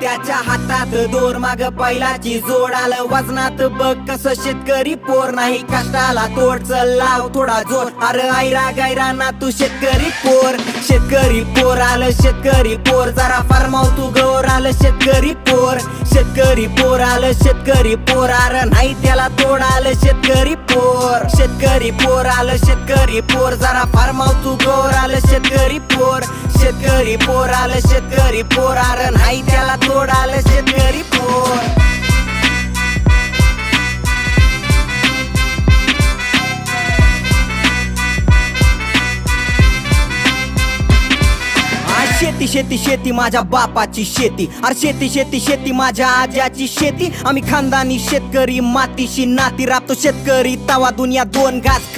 त्याच्या हातात दोर माग बैलाची जोड आलं वजनात बघ कसं शेतकरी पोर नाही कष्टाला तोड चल लाव थोडा जोर अरे आयरा गायरा ना तू शेतकरी पोर आलं शेतकरी पोर जरा फरमाव तू गौर आलं शेतकरी पोर आलं शेतकरी पोर अरे नाही त्याला तोड आलं शेतकरी पोर आलं शेतकरी पोर जरा फरमाव तू गौर आलं शेतकरी पोर आलं शेतकरी पोर अरे नाही त्याला तोड आलं शेतकरी पोर शेती शेती शेती माझ्या बापाची शेती अरे शेती शेती शेती माझ्या आज्याची शेती आम्ही खानदानी शेतकरी मातीशी नाती राबतो शेतकरी तवा दुनिया दोन घास